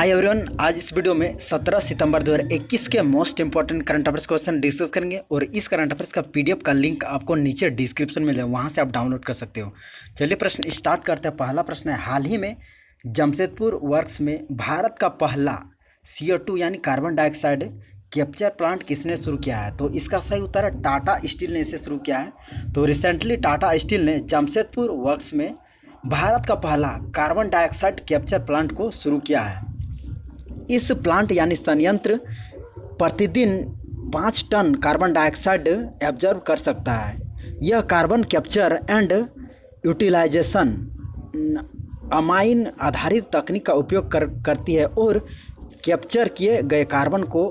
Hi everyone, आज इस video में 17 सितंबर 2021 के most important current affairs question discuss करेंगे और इस करंट अफेयर्स का पीडीएफ का लिंक आपको नीचे डिस्क्रिप्शन में मिलेगा, वहां से आप डाउनलोड कर सकते हो। चलिए प्रश्न स्टार्ट करते हैं। पहला प्रश्न है, हाल ही में जमशेदपुर वर्क्स में भारत का पहला CO2 यानी कार्बन डाइऑक्साइड कैप्चर प्लांट किसने शुरू किया है? तो इसका सही उत्तर है टाटा स्टील ने इसे शुरू किया है। तो रिसेंटली टाटा स्टील ने जमशेदपुर वर्क्स में भारत का पहला कार्बन डाइऑक्साइड कैप्चर प्लांट को शुरू किया है। इस प्लांट यानी संयंत्र प्रतिदिन 5 टन कार्बन डाइऑक्साइड एब्जॉर्ब कर सकता है। यह carbon capture and utilisation amine आधारित तकनीक का उपयोग करती है और कैप्चर किए गए कार्बन को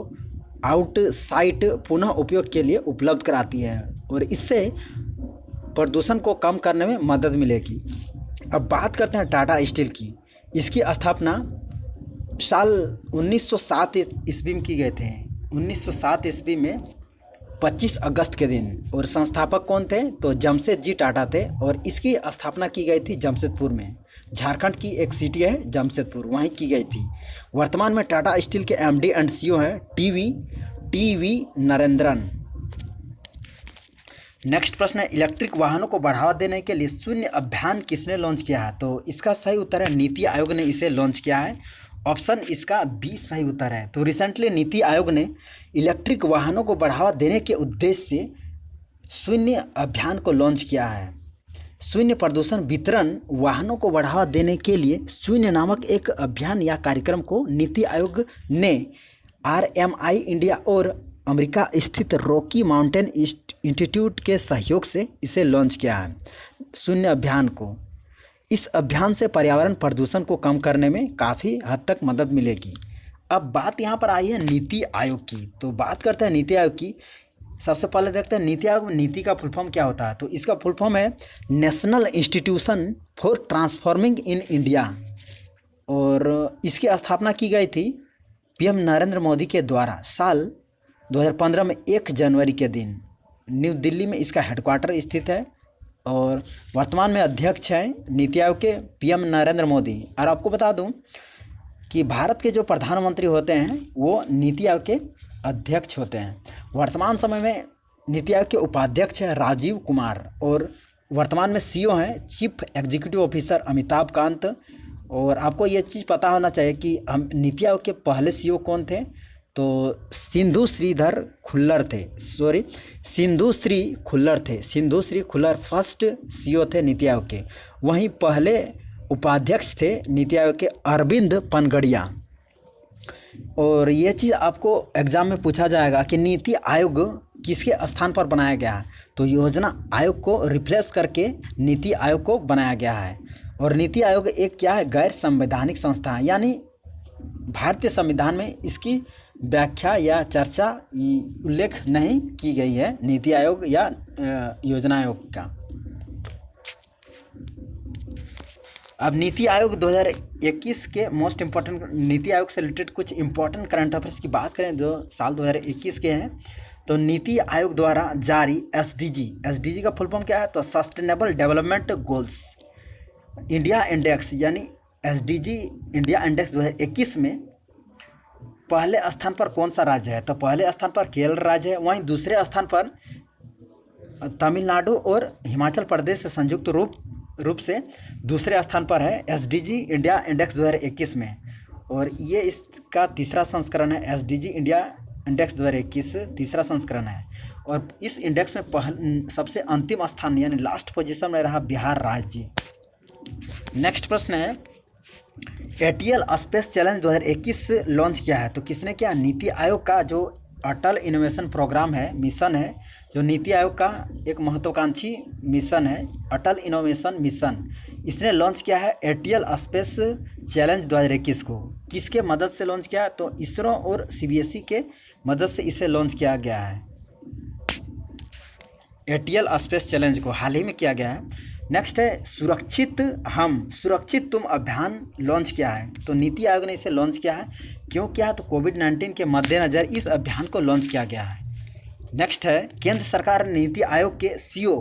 आउटसाइड पुनः उपयोग के लिए उपलब्ध कराती है और इससे प्रदूषण को कम करने में मदद मिलेगी। अब बात करते हैं टाटा स्टील की। इसकी स्थापना साल 1907 ईस्वी में की गए थे। 1907 ईस्वी में 25 अगस्त के दिन। और संस्थापक कौन थे? तो जमशेद जी टाटा थे और इसकी स्थापना की गई थी जमशेदपुर में। झारखंड की एक सिटी है जमशेदपुर, वहीं की गई थी। वर्तमान में टाटा स्टील के MD एंड CEO हैं टी वी नरेंद्रन। नेक्स्ट प्रश्न है, इलेक्ट्रिक वाहनों को बढ़ावा देने के लिए शून्य अभियान किसने लॉन्च किया है? तो इसका सही उत्तर है नीति आयोग ने इसे लॉन्च किया है। ऑप्शन इसका बी सही उत्तर है। तो रिसेंटली नीति आयोग ने इलेक्ट्रिक वाहनों को बढ़ावा देने के उद्देश्य से शून्य अभियान को लॉन्च किया है। शून्य प्रदूषण वितरण वाहनों को बढ़ावा देने के लिए शून्य नामक एक अभियान या कार्यक्रम को नीति आयोग ने RMI इंडिया और अमेरिका स्थित रॉकी माउंटेन इंस्टीट्यूट के सहयोग से इसे लॉन्च किया है, शून्य अभियान को। इस अभियान से पर्यावरण प्रदूषण को कम करने में काफ़ी हद तक मदद मिलेगी। अब बात यहाँ पर आई है नीति आयोग की। तो बात करते हैं नीति आयोग की। सबसे पहले देखते हैं नीति आयोग। नीति का फुल फॉर्म क्या होता है? तो इसका फुल फॉर्म है national institution for transforming in India और इसकी स्थापना की गई थी PM नरेंद्र मोदी के द्वारा साल 2015 में 1 जनवरी के दिन। न्यू दिल्ली में इसका हेडक्वार्टर स्थित है और वर्तमान में अध्यक्ष हैं नीति आयोग के PM नरेंद्र मोदी। और आपको बता दूं कि भारत के जो प्रधानमंत्री होते हैं वो नीति आयोग के अध्यक्ष होते हैं। वर्तमान समय में नीति आयोग के उपाध्यक्ष हैं राजीव कुमार और वर्तमान में CEO हैं chief executive officer Amitabh Kant. और आपको ये चीज़ पता होना चाहिए कि हम नीति आयोग के पहले CEO कौन थे? तो सिंधु श्री खुल्लर थे। सिंधु श्री खुल्लर फर्स्ट CEO थे नीति आयोग के। वहीं पहले उपाध्यक्ष थे नीति आयोग के अरविंद पनगड़िया। और ये चीज़ आपको एग्जाम में पूछा जाएगा कि नीति आयोग किसके स्थान पर बनाया गया है? तो योजना आयोग को रिप्लेस करके नीति आयोग को बनाया गया है। और नीति आयोग एक क्या है? गैर संवैधानिक संस्था है, यानी भारतीय संविधान में इसकी व्याख्या या चर्चा उल्लेख नहीं की गई है नीति आयोग या योजना आयोग का। अब नीति आयोग 2021 के मोस्ट इम्पॉर्टेंट नीति आयोग से रिलेटेड कुछ इम्पॉर्टेंट करंट अफेयर्स की बात करें जो साल 2021 के हैं। तो नीति आयोग द्वारा जारी SDG का फुल फॉर्म क्या है? तो sustainable development goals India index यानी SDG इंडिया इंडेक्स 2021 में पहले स्थान पर कौन सा राज्य है? तो पहले स्थान पर केरल राज्य है। वहीं दूसरे स्थान पर तमिलनाडु और हिमाचल प्रदेश से संयुक्त रूप से दूसरे स्थान पर है SDG इंडिया इंडेक्स 2021 में। और ये इसका तीसरा संस्करण है। SDG इंडिया इंडेक्स 2021 तीसरा संस्करण है। और इस इंडेक्स में सबसे अंतिम स्थान यानी लास्ट पोजीशन में रहा बिहार राज्य। नेक्स्ट प्रश्न है, ATL स्पेस चैलेंज 2021 लॉन्च किया है। तो किसने किया? नीति आयोग का जो अटल इनोवेशन प्रोग्राम है, मिशन है, जो नीति आयोग का एक महत्वाकांक्षी मिशन है अटल इनोवेशन मिशन, इसने लॉन्च किया है ATL स्पेस चैलेंज 2021 को। किसके मदद से लॉन्च किया है? तो इसरो और CBSE के मदद से इसे लॉन्च किया गया है। ATL स्पेस चैलेंज को हाल ही में किया गया है। नेक्स्ट है सुरक्षित तुम अभियान लॉन्च किया है। तो नीति आयोग ने इसे लॉन्च किया है। क्यों किया है? तो कोविड-19 के मद्देनज़र इस अभियान को लॉन्च किया गया है। नेक्स्ट है, केंद्र सरकार ने नीति आयोग के CEO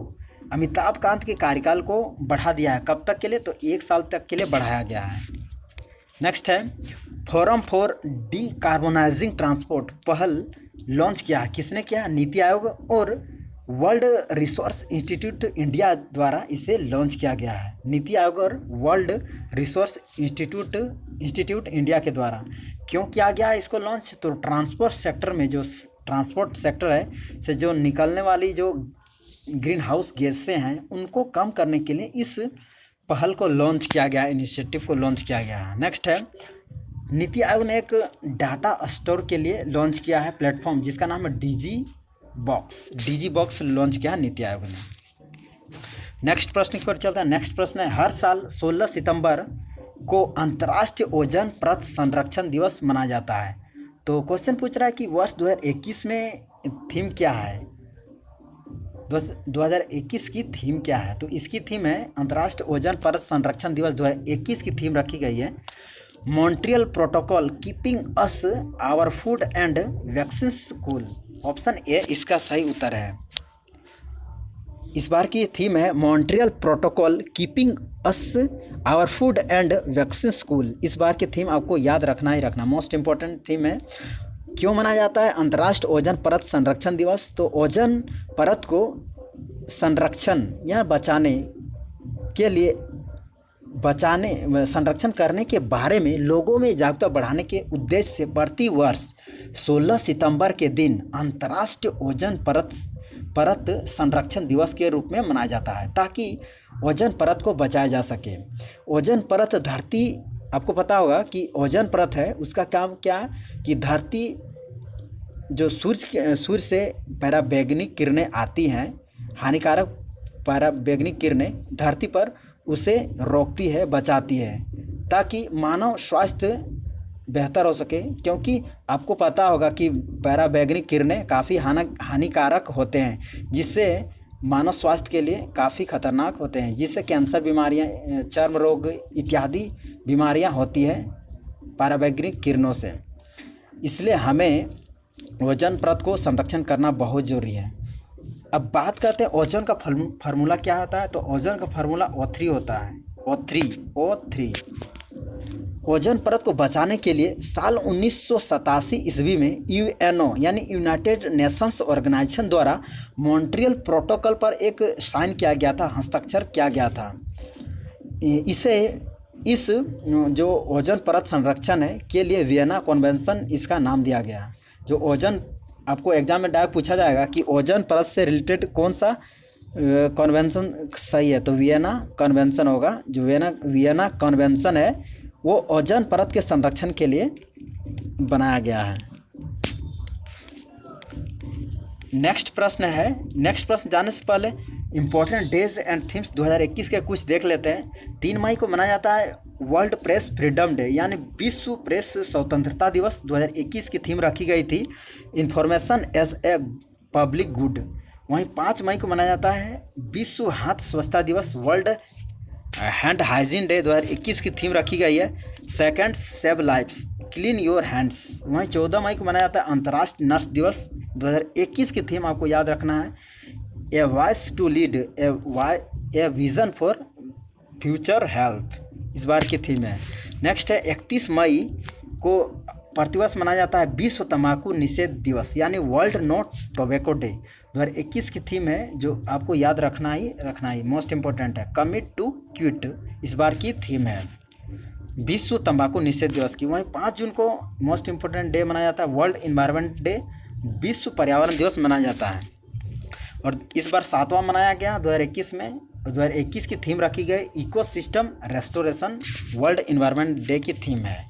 अमिताभ कांत के कार्यकाल को बढ़ा दिया है। कब तक के लिए? तो 1 साल तक के लिए बढ़ाया गया है। नेक्स्ट है, फोरम फॉर डीकार्बोनाइजिंग ट्रांसपोर्ट पहल लॉन्च किया है? किसने किया? नीति आयोग और वर्ल्ड रिसोर्स इंस्टीट्यूट इंडिया द्वारा इसे लॉन्च किया गया है। नीति आयोग और वर्ल्ड रिसोर्स इंस्टीट्यूट इंडिया के द्वारा क्यों किया गया है इसको लॉन्च? तो ट्रांसपोर्ट सेक्टर में जो ट्रांसपोर्ट सेक्टर है से जो निकलने वाली जो ग्रीन हाउस गैसें हैं उनको कम करने के लिए इस पहल को लॉन्च किया गया है, इनिशिएटिव को लॉन्च किया गया है। नेक्स्ट है, नीति आयोग ने एक डाटा स्टोर के लिए लॉन्च किया है प्लेटफॉर्म जिसका नाम है डिजी बॉक्स लॉन्च किया है नीति आयोग ने। नेक्स्ट प्रश्न की ओर चलता है। नेक्स्ट प्रश्न है, हर साल 16 सितंबर को अंतर्राष्ट्रीय ओजोन परत संरक्षण दिवस मनाया जाता है। तो क्वेश्चन पूछ रहा है कि वर्ष 2021 में थीम क्या है? 2021 की थीम क्या है? तो इसकी थीम है अंतर्राष्ट्रीय ओजोन परत संरक्षण दिवस 2021 की थीम रखी गई है Montreal Protocol keeping us our food and vaccine cool. Option A इसका सही उत्तर है। इस बार की थीम है Montreal Protocol keeping us our food and vaccine cool. इस बार की थीम आपको याद रखना ही रखना, मोस्ट इम्पॉर्टेंट थीम है। क्यों मनाया जाता है अंतर्राष्ट्रीय ओजोन परत संरक्षण दिवस? तो ओजोन परत को संरक्षण या बचाने के लिए संरक्षण करने के बारे में लोगों में जागरूकता बढ़ाने के उद्देश्य से प्रति वर्ष 16 सितंबर के दिन अंतर्राष्ट्रीय ओजोन परत संरक्षण दिवस के रूप में मनाया जाता है ताकि ओजोन परत को बचाया जा सके। ओजोन परत धरती, आपको पता होगा कि ओजोन परत है उसका काम क्या कि धरती जो सूर्य से पराबैंगनी किरणें आती हैं, हानिकारक पराबैंगनी किरणें धरती पर उसे रोकती है, बचाती है ताकि मानव स्वास्थ्य बेहतर हो सके। क्योंकि आपको पता होगा कि पराबैंगनी किरणें काफ़ी हानिकारक होते हैं जिससे मानव स्वास्थ्य के लिए काफ़ी खतरनाक होते हैं, जिससे कैंसर बीमारियां, चर्म रोग इत्यादि बीमारियां होती हैं पराबैंगनी किरणों से। इसलिए हमें ओजोन परत को संरक्षण करना बहुत ज़रूरी है। अब बात करते हैं ओजोन का फार्मूला क्या होता है। तो ओजोन का फार्मूला O3 होता है। O3 ओजोन परत को बचाने के लिए साल 1987 ईस्वी में यूएनओ यानी यूनाइटेड नेशंस ऑर्गेनाइजेशन द्वारा मॉन्ट्रियल प्रोटोकॉल पर एक साइन किया गया था, हस्ताक्षर किया गया था। इस जो ओजोन परत संरक्षण है के लिए वियना कन्वेंशन इसका नाम दिया गया। जो ओजोन, आपको एग्जाम में डायरेक्ट पूछा जाएगा कि ओजोन परत से रिलेटेड कौन सा कन्वेंशन सही है, तो वियना कन्वेंशन होगा। जो वियना कन्वेंशन है वो ओजोन परत के संरक्षण के लिए बनाया गया है। नेक्स्ट प्रश्न जानने से पहले इम्पोर्टेंट डेज एंड थीम्स 2021 के कुछ देख लेते हैं। 3 मई को मनाया जाता है वर्ल्ड प्रेस फ्रीडम डे यानी विश्व प्रेस स्वतंत्रता दिवस। 2021 की थीम रखी गई थी information as a public good. वहीं 5 मई को मनाया जाता है विश्व हाथ स्वच्छता दिवस, वर्ल्ड हैंड हाइजीन डे। 2021 की थीम रखी गई है second save lives, clean your hands. वहीं 14 मई को मनाया जाता है अंतर्राष्ट्रीय नर्स दिवस। 2021 की थीम आपको याद रखना है a voice to lead a vision for future health, इस बार की थीम है। नेक्स्ट है 31 मई को प्रतिवर्ष मनाया जाता है विश्व तंबाकू निषेध दिवस यानी वर्ल्ड नो टोबैको डे। 2021 की थीम है जो आपको याद रखना ही मोस्ट इम्पोर्टेंट है कमिट टू क्विट, इस बार की थीम है विश्व तंबाकू निषेध दिवस की। वहीं 5 जून को मोस्ट इम्पोर्टेंट डे मनाया जाता है वर्ल्ड इन्वायरमेंट डे, विश्व पर्यावरण दिवस मनाया जाता है। और इस बार 7वां मनाया गया 2021 में। 2021 की थीम रखी गई ecosystem restoration, world environment day की थीम है।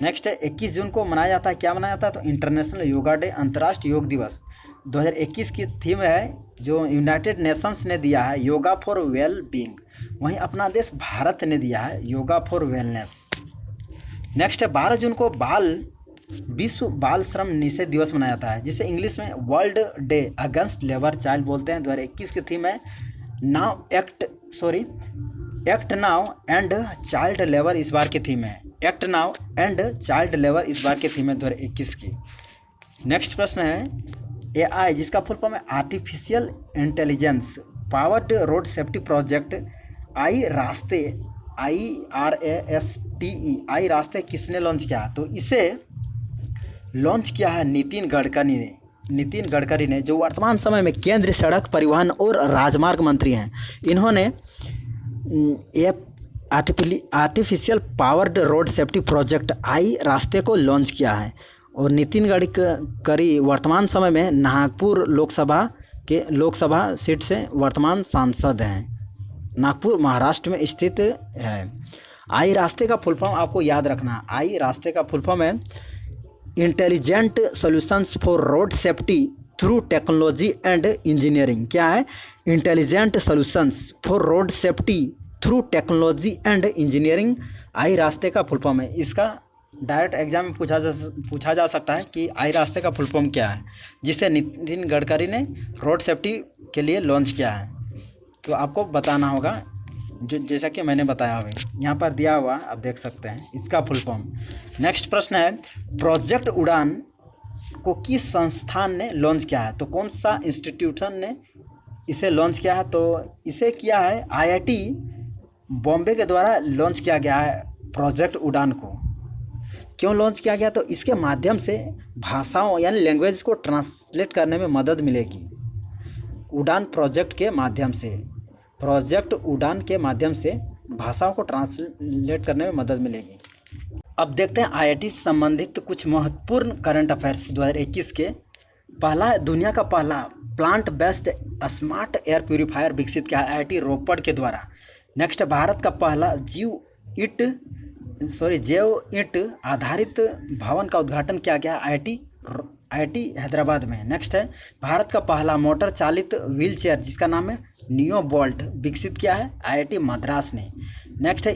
नेक्स्ट है 21 जून को मनाया जाता है, क्या मनाया जाता है, तो इंटरनेशनल योगा डे, अंतर्राष्ट्रीय योग दिवस। 2021 की थीम है जो यूनाइटेड नेशंस ने दिया है योगा फॉर वेल बीइंग, वहीं अपना देश भारत ने दिया है योगा फॉर वेलनेस। नेक्स्ट है 12 जून को विश्व बाल श्रम निषेध दिवस मनाया जाता है जिसे इंग्लिश में world day against labour child बोलते हैं। 2021 की थीम है act now and child labour, इस बार की थीम है act now and child labour, इस बार की थीम है 2021 की। नेक्स्ट प्रश्न है AI जिसका फुल फॉर्म है artificial intelligence powered road safety project I रास्ते IRASTE आई रास्ते किसने लॉन्च किया? तो इसे लॉन्च किया है नितिन गडकरी ने। नितिन गडकरी ने, जो वर्तमान समय में केंद्रीय सड़क परिवहन और राजमार्ग मंत्री हैं। इन्होंने ये artificial powered road safety project I रास्ते को लॉन्च किया है। और नितिन गडकरी वर्तमान समय में नागपुर लोकसभा सीट से वर्तमान सांसद हैं। नागपुर महाराष्ट्र में स्थित है। आई रास्ते का फुल फॉर्म आपको याद रखना। आई रास्ते का फुल फॉर्म है intelligent solutions for road safety through technology and engineering. क्या है? Intelligent solutions for road safety through technology and engineering I रास्ते का फुल फॉर्म है। इसका डायरेक्ट एग्जाम में पूछा जा सकता है कि आई रास्ते का फुल फॉर्म क्या है, जिसे नितिन गडकरी ने रोड सेफ्टी के लिए लॉन्च किया है। तो आपको बताना होगा, जो जैसा कि मैंने बताया अभी यहाँ पर दिया हुआ, आप देख सकते हैं इसका फुल फॉर्म। नेक्स्ट प्रश्न है, प्रोजेक्ट उड़ान को किस संस्थान ने लॉन्च किया है? तो कौन सा इंस्टीट्यूशन ने इसे लॉन्च किया है? तो इसे किया है IIT बॉम्बे के द्वारा लॉन्च किया गया है प्रोजेक्ट उड़ान को। क्यों लॉन्च किया गया? तो इसके माध्यम से भाषाओं यानी लैंग्वेज को ट्रांसलेट करने में मदद मिलेगी। उड़ान प्रोजेक्ट के माध्यम से, प्रोजेक्ट उड़ान के माध्यम से भाषाओं को ट्रांसलेट करने में मदद मिलेगी। अब देखते हैं IIT से संबंधित कुछ महत्वपूर्ण करंट अफेयर्स 2021 के। दुनिया का पहला plant based smart air purifier विकसित किया है IIT रोपड़ के द्वारा। नेक्स्ट, भारत का पहला जैव ईंट आधारित भवन का उद्घाटन किया गया IIT हैदराबाद में। नेक्स्ट है, भारत का पहला मोटर चालित व्हील चेयर जिसका नाम है नियो बोल्ट विकसित किया है IIT मद्रास ने। नेक्स्ट है,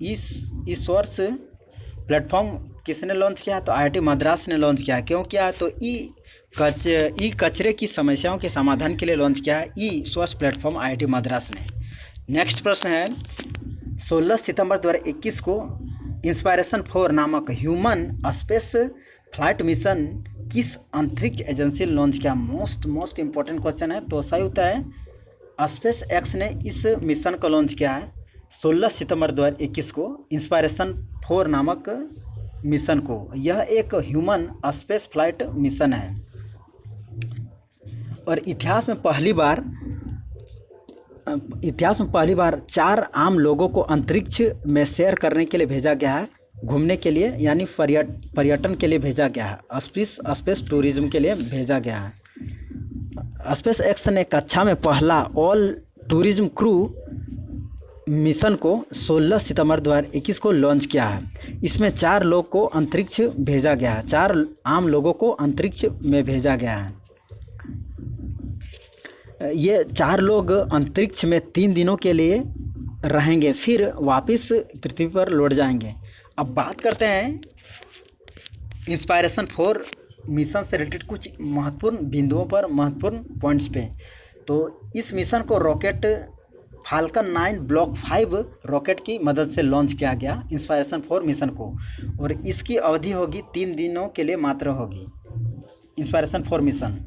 ई सोर्स प्लेटफॉर्म किसने लॉन्च किया है? तो IIT मद्रास ने लॉन्च किया है। क्यों किया है? तो ई कचरे की समस्याओं के समाधान के लिए लॉन्च किया है ई सोर्स प्लेटफॉर्म IIT मद्रास ने। नेक्स्ट प्रश्न है, 16 सितंबर 2021 को इंस्पायरेशन 4 नामक ह्यूमन स्पेस फ्लाइट मिशन किस अंतरिक्ष एजेंसी ने लॉन्च किया? मोस्ट इंपॉर्टेंट क्वेश्चन है। तो सही उत्तर है स्पेस एक्स ने इस मिशन को लॉन्च किया है 16 सितंबर 2021 को इंस्पायरेशन 4 नामक मिशन को। यह एक ह्यूमन स्पेस फ्लाइट मिशन है और इतिहास में पहली बार 4 आम लोगों को अंतरिक्ष में सैर करने के लिए भेजा गया है, घूमने के लिए यानी पर्यटन के लिए भेजा गया है, स्पेस टूरिज्म के लिए भेजा गया है। स्पेस एक्स ने कक्षा में पहला ऑल टूरिज्म क्रू मिशन को 16 सितंबर 2021 को लॉन्च किया है। इसमें 4 लोग को अंतरिक्ष भेजा गया है, 4 आम लोगों को अंतरिक्ष में भेजा गया है। ये 4 लोग अंतरिक्ष में 3 दिनों के लिए रहेंगे, फिर वापस पृथ्वी पर लौट जाएंगे। अब बात करते हैं इंस्पायरेशन 4 मिशन से रिलेटेड कुछ महत्वपूर्ण बिंदुओं पर, महत्वपूर्ण पॉइंट्स पे। तो इस मिशन को रॉकेट फाल्कन 9 ब्लॉक 5 रॉकेट की मदद से लॉन्च किया गया इंस्पायरेशन 4 मिशन को, और इसकी अवधि होगी 3 दिनों के लिए मात्र होगी इंस्पायरेशन 4 मिशन।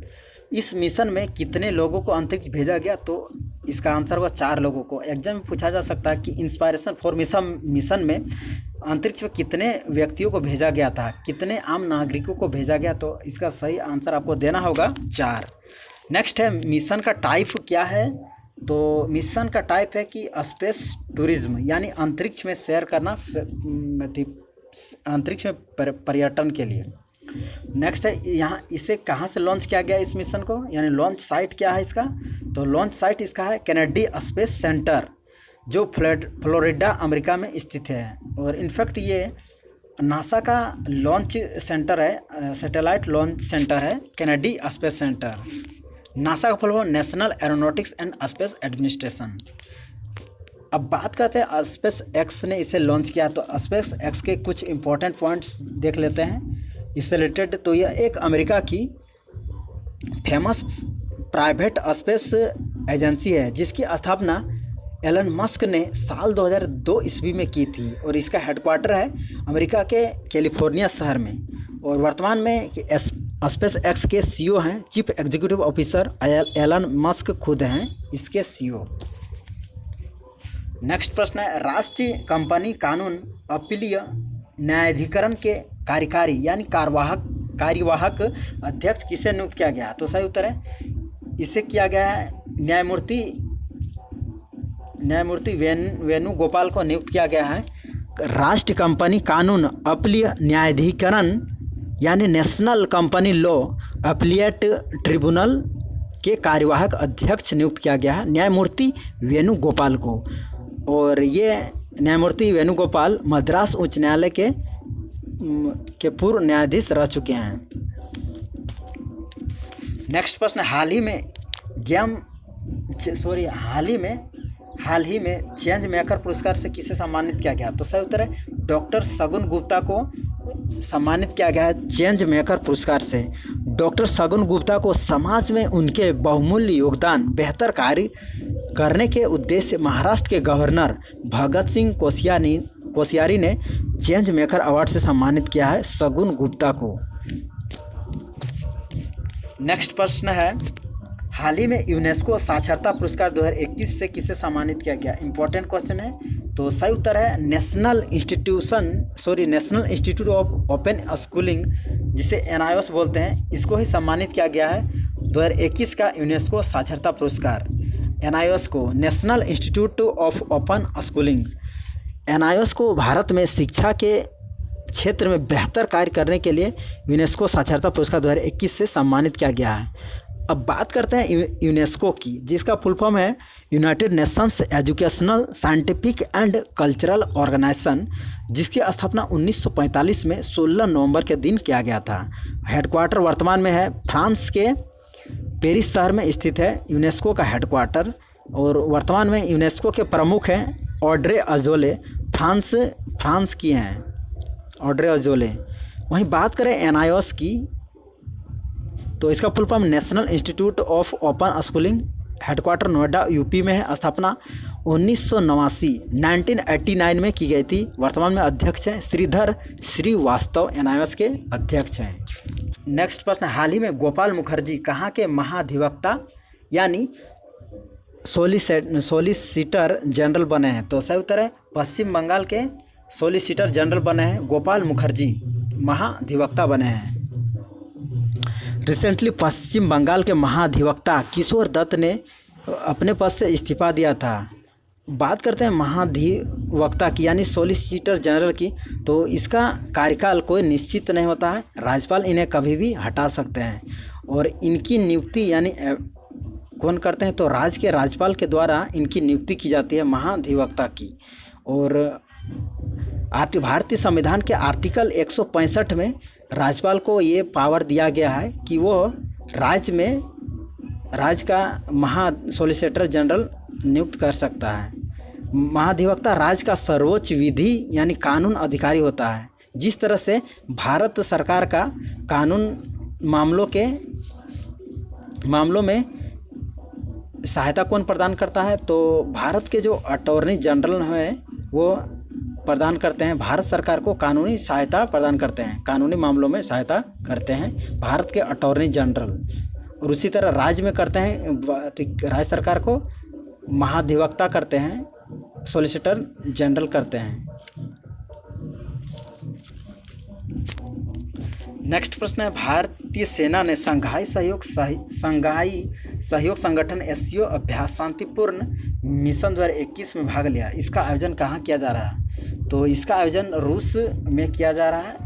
इस मिशन में कितने लोगों को अंतरिक्ष भेजा गया? तो इसका आंसर होगा 4 लोगों को। एग्जाम में पूछा जा सकता है कि इंस्पायरेशन 4 मिशन में अंतरिक्ष में कितने व्यक्तियों को भेजा गया था, कितने आम नागरिकों को भेजा गया? तो इसका सही आंसर आपको देना होगा 4। नेक्स्ट है, मिशन का टाइप क्या है? तो मिशन का टाइप है कि स्पेस टूरिज्म यानी अंतरिक्ष में सैर करना, अंतरिक्ष में पर्यटन के लिए। नेक्स्ट है, यहाँ इसे कहाँ से लॉन्च किया गया इस मिशन को, यानी लॉन्च साइट क्या है इसका? तो लॉन्च साइट इसका है कैनेडी स्पेस सेंटर, जो फ्लोरिडा अमेरिका में स्थित है। और इनफैक्ट ये नासा का लॉन्च सेंटर है, सैटेलाइट लॉन्च सेंटर है कैनेडी स्पेस सेंटर। नासा का full form national aeronautics and space administration. अब बात करते हैं स्पेस एक्स ने इसे लॉन्च किया, तो स्पेस एक्स के कुछ इंपॉर्टेंट पॉइंट्स देख लेते हैं इससे रिलेटेड। तो यह एक अमेरिका की फेमस प्राइवेट स्पेस एजेंसी है जिसकी स्थापना एलन मस्क ने साल 2002 ईस्वी में की थी, और इसका हेडक्वार्टर है अमेरिका के कैलिफोर्निया शहर में। और वर्तमान में स्पेस एक्स के CEO हैं, chief executive officer Elon Musk खुद हैं इसके CEO। नेक्स्ट प्रश्न है, राष्ट्रीय कंपनी कानून अपीलीय न्यायाधिकरण के कार्यकारी यानी कार्यवाहक अध्यक्ष किसे नियुक्त किया गया? तो सही उत्तर है, इसे किया गया है न्यायमूर्ति वेणुगोपाल को नियुक्त किया गया है। राष्ट्रीय कंपनी कानून अपीलीय न्यायाधिकरण यानी national company law appellate tribunal के कार्यवाहक अध्यक्ष नियुक्त किया गया है न्यायमूर्ति वेणुगोपाल को। और ये न्यायमूर्ति वेणुगोपाल मद्रास उच्च न्यायालय के पूर्व न्यायाधीश रह चुके हैं। नेक्स्ट प्रश्न, हाल ही में चेंज मेकर पुरस्कार से किसे सम्मानित किया गया? तो सही उत्तर है, डॉक्टर शगुन गुप्ता को सम्मानित किया गया है चेंज मेकर पुरस्कार से। डॉक्टर शगुन गुप्ता को समाज में उनके बहुमूल्य योगदान, बेहतर कार्य करने के उद्देश्य महाराष्ट्र के गवर्नर भगत सिंह कोश्यारी ने चेंज मेकर अवार्ड से सम्मानित किया है शगुन गुप्ता को। नेक्स्ट प्रश्न है, हाल ही में यूनेस्को साक्षरता पुरस्कार 2021 से किसे सम्मानित किया गया? इंपॉर्टेंट क्वेश्चन है। तो सही उत्तर है, national institute of open schooling जिसे NIOS बोलते हैं, इसको ही सम्मानित किया गया है 2021 का यूनेस्को साक्षरता पुरस्कार। NIOS को, national institute of open schooling, NIOS को भारत में शिक्षा के क्षेत्र में बेहतर कार्य करने के लिए यूनेस्को साक्षरता पुरस्कार 2021 से सम्मानित किया गया है। अब बात करते हैं यूनेस्को की, जिसका फुल फॉर्म है United Nations Educational Scientific and Cultural Organization, जिसकी स्थापना 1945 में 16 नवंबर के दिन किया गया था। हेडक्वार्टर वर्तमान में है फ्रांस के पेरिस शहर में स्थित है यूनेस्को का हेडक्वार्टर। और वर्तमान में यूनेस्को के प्रमुख हैं ऑड्रे अजोले, फ्रांस की हैं ऑड्रे अजोले। वहीं बात करें NIOS की, तो इसका full form national institute of open schooling, headquarter Noida UP में है। स्थापना 1989 में की गई थी। वर्तमान में अध्यक्ष हैं श्रीधर श्रीवास्तव, NIOS के अध्यक्ष हैं। नेक्स्ट प्रश्न, हाल ही में गोपाल मुखर्जी कहाँ के महाधिवक्ता यानी सोलिसिटर जनरल बने हैं? तो सही उत्तर है, पश्चिम बंगाल के सोलिसिटर जनरल बने हैं गोपाल मुखर्जी, महाधिवक्ता बने हैं। रिसेंटली पश्चिम बंगाल के महाधिवक्ता किशोर दत्त ने अपने पद से इस्तीफा दिया था। बात करते हैं महाधिवक्ता की यानी सोलिसिटर जनरल की, तो इसका कार्यकाल कोई निश्चित नहीं होता है, राज्यपाल इन्हें कभी भी हटा सकते हैं। और इनकी नियुक्ति यानी कौन करते हैं? तो राज्य के राज्यपाल के द्वारा इनकी नियुक्ति की जाती है महाधिवक्ता की। और भारतीय संविधान के आर्टिकल 165 में राज्यपाल को ये पावर दिया गया है कि वो राज्य का सोलिसिटर जनरल नियुक्त कर सकता है। महाधिवक्ता राज्य का सर्वोच्च विधि यानी कानून अधिकारी होता है। जिस तरह से भारत सरकार का कानून मामलों में सहायता कौन प्रदान करता है? तो भारत के जो अटॉर्नी जनरल हैं वो प्रदान करते हैं, भारत सरकार को कानूनी सहायता प्रदान करते हैं, कानूनी मामलों में सहायता करते हैं भारत के अटॉर्नी जनरल। और उसी तरह राज्य में करते हैं, राज्य सरकार को महाधिवक्ता करते हैं, सॉलिसिटर जनरल करते हैं। नेक्स्ट प्रश्न है, भारतीय सेना ने शंघाई सहयोग संगठन SCO अभ्यास शांतिपूर्ण मिशन 2021 में भाग लिया। इसका आयोजन कहाँ किया जा रहा है? तो इसका आयोजन रूस में किया जा रहा है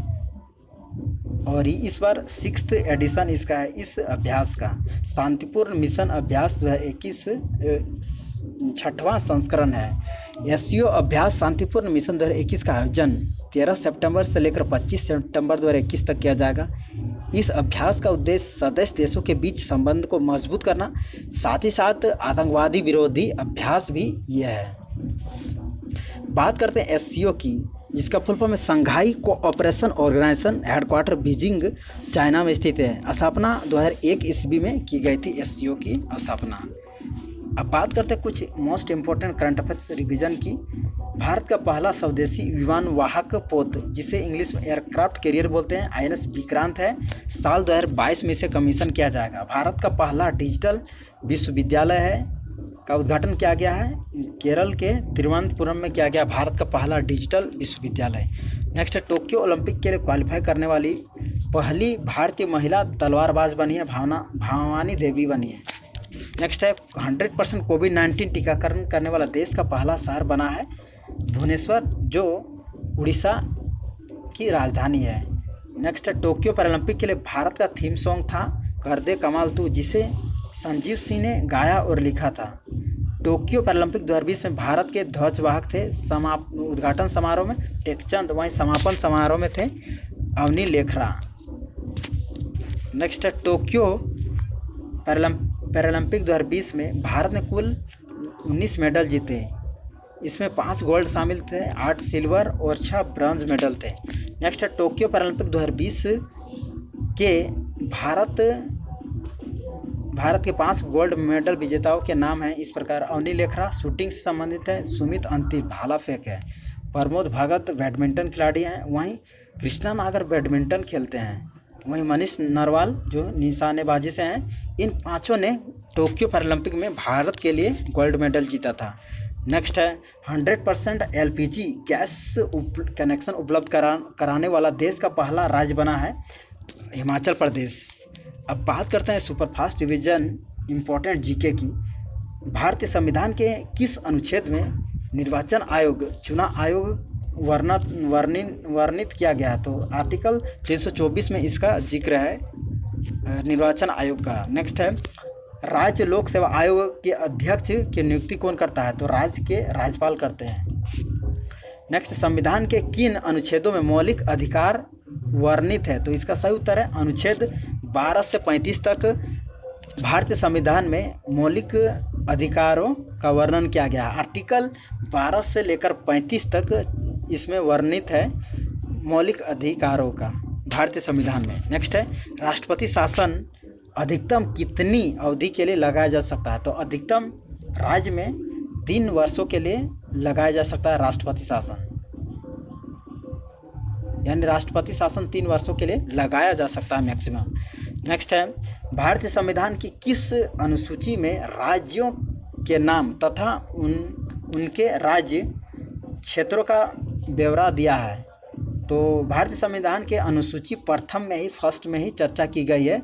और इस बार 6th एडिशन इसका है। इस अभ्यास का शांतिपूर्ण मिशन अभ्यास 2021 6वां संस्करण है। SCO अभ्यास शांतिपूर्ण मिशन 2021 का आयोजन 13 सितंबर से लेकर 25 सितंबर 2021 तक किया जाएगा। इस अभ्यास का उद्देश्य सदस्य देशों के बीच संबंध को मजबूत करना, साथ ही साथ आतंकवादी विरोधी अभ्यास भी यह है। बात करते हैं SCO की, जिसका फुल फॉर्म है Shanghai Cooperation Organisation, headquarter Beijing China में स्थित है। स्थापना 2001 ईस्वी में की गई थी SCO की स्थापना। अब बात करते हैं कुछ most important current affairs revision की। भारत का पहला स्वदेशी विमान वाहक पोत, जिसे इंग्लिश में एयरक्राफ्ट कैरियर बोलते हैं, INS विक्रांत है। साल 2022 में इसे कमीशन किया जाएगा। भारत का पहला डिजिटल विश्वविद्यालय है का उद्घाटन किया गया है? केरल के तिरुवनंतपुरम में किया गया भारत का पहला डिजिटल विश्वविद्यालय। नेक्स्ट है, टोक्यो ओलंपिक के लिए क्वालिफाई करने वाली पहली भारतीय महिला तलवारबाज बनी है, भवानी देवी बनी है। नेक्स्ट है, 100% कोविड-19 टीकाकरण करने वाला देश का पहला शहर बना है भुवनेश्वर, जो उड़ीसा की राजधानी है। नेक्स्ट है, टोक्यो पैरालंपिक के लिए भारत का थीम सॉन्ग था कर दे कमाल तू, जिसे संजीव सिंह ने गाया और लिखा था। टोक्यो पैरालंपिक 2020 में भारत के ध्वजवाहक थे उद्घाटन समारोह में टेकचंद, वहीं समापन समारोह में थे अवनी लेखरा। नेक्स्ट है, टोक्यो पैरालंपिक 2020 में भारत ने कुल 19 मेडल जीते। इसमें 5 गोल्ड शामिल थे, 8 सिल्वर और 6 ब्रॉन्ज मेडल थे। नेक्स्ट है, टोक्यो पैरालंपिक 2020 के भारत के 5 गोल्ड मेडल विजेताओं के नाम हैं इस प्रकार: अवनी लेखरा शूटिंग से संबंधित है, सुमित अंतिल भाला फेंक है, प्रमोद भगत बैडमिंटन खिलाड़ी हैं, वहीं कृष्णा नागर बैडमिंटन खेलते हैं, वहीं मनीष नरवाल जो निशानेबाजी से हैं। इन पाँचों ने टोक्यो पैरालंपिक में भारत के लिए गोल्ड मेडल जीता था। नेक्स्ट है, 100% LPG गैस कनेक्शन उपलब्ध कराने वाला देश का पहला राज्य बना है हिमाचल प्रदेश। अब बात करते हैं सुपरफास्ट डिवीजन इम्पोर्टेंट जीके की। भारतीय संविधान के किस अनुच्छेद में निर्वाचन आयोग चुनाव आयोग वर्णित किया गया है? तो आर्टिकल 324 में इसका जिक्र है निर्वाचन आयोग का। नेक्स्ट है, राज्य लोक सेवा आयोग के अध्यक्ष की नियुक्ति कौन करता है? तो राज्य के राज्यपाल करते हैं। नेक्स्ट, संविधान के किन अनुच्छेदों में मौलिक अधिकार वर्णित है? तो इसका सही उत्तर है अनुच्छेद 12 से 35 तक भारतीय संविधान में मौलिक अधिकारों का वर्णन किया गया है। आर्टिकल 12 से लेकर 35 तक इसमें वर्णित है मौलिक अधिकारों का भारतीय संविधान में। नेक्स्ट है, राष्ट्रपति शासन अधिकतम कितनी अवधि के लिए लगाया जा सकता है? तो अधिकतम राज्य में 3 वर्षों के लिए लगाया जा सकता है राष्ट्रपति शासन, यानी राष्ट्रपति शासन 3 वर्षों के लिए लगाया जा सकता है मैक्सिमम। नेक्स्ट है, भारतीय संविधान की किस अनुसूची में राज्यों के नाम तथा उनके राज्य क्षेत्रों का ब्यौरा दिया है? तो भारतीय संविधान के अनुसूची प्रथम में ही फर्स्ट में ही चर्चा की गई है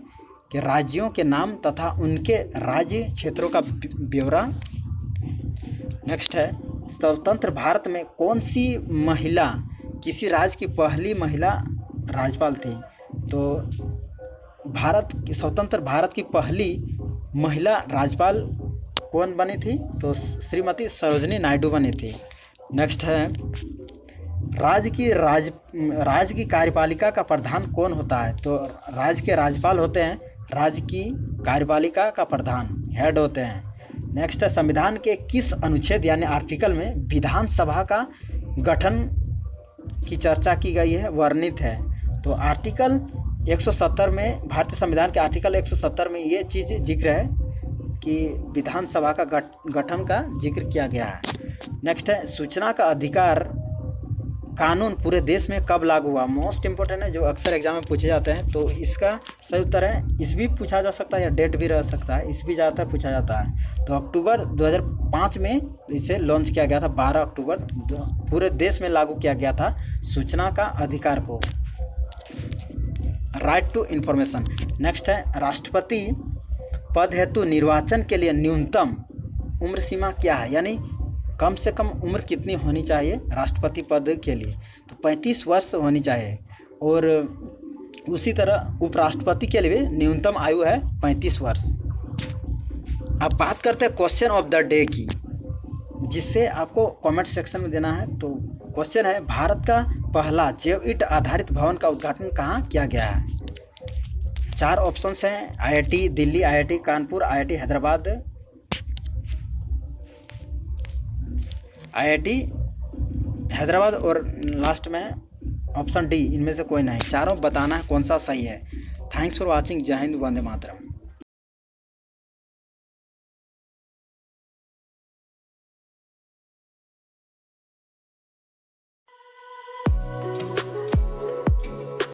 कि राज्यों के नाम तथा उनके राज्य क्षेत्रों का ब्यौरा। नेक्स्ट है, स्वतंत्र भारत में कौन सी महिला किसी राज्य की पहली महिला राज्यपाल थी? तो स्वतंत्र भारत की पहली महिला राज्यपाल कौन बनी थी? तो श्रीमती सरोजिनी नायडू बनी थी। नेक्स्ट है, राज्य की कार्यपालिका का प्रधान कौन होता है? तो राज्य के राज्यपाल होते हैं, राज्य की कार्यपालिका का प्रधान हेड होते हैं। नेक्स्ट है, संविधान के किस अनुच्छेद यानी आर्टिकल में विधानसभा का गठन की चर्चा की गई है, वर्णित है? तो आर्टिकल 170 में, भारतीय संविधान के आर्टिकल 170 में ये चीज़ जिक्र है कि विधानसभा का गठन का जिक्र किया गया है। नेक्स्ट है, सूचना का अधिकार कानून पूरे देश में कब लागू हुआ? मोस्ट इंपॉर्टेंट है, जो अक्सर एग्जाम में पूछे जाते हैं। तो इसका सही उत्तर है, इस भी पूछा जा सकता है या डेट भी रह सकता है, इस भी ज़्यादातर पूछा जाता है। तो अक्टूबर 2005 में इसे लॉन्च किया गया था, 12 अक्टूबर पूरे देश में लागू किया गया था सूचना का अधिकार को, राइट टू इन्फॉर्मेशन। नेक्स्ट है, राष्ट्रपति पद हेतु निर्वाचन के लिए न्यूनतम उम्र सीमा क्या है, यानी कम से कम उम्र कितनी होनी चाहिए राष्ट्रपति पद के लिए? तो 35 वर्ष होनी चाहिए। और उसी तरह उपराष्ट्रपति के लिए न्यूनतम आयु है 35 वर्ष। अब बात करते हैं क्वेश्चन ऑफ द डे की, जिससे आपको कमेंट सेक्शन में देना है। तो क्वेश्चन है, भारत का पहला जैव ईंट आधारित भवन का उद्घाटन कहाँ किया गया है? 4 ऑप्शंस हैं, IIT Delhi, IIT Kanpur, IIT Hyderabad, IIT Hyderabad और लास्ट में ऑप्शन डी, इनमें से कोई नहीं। चारों बताना है कौन सा सही है। Thanks for watching. जय हिंद, वंदे मातरम।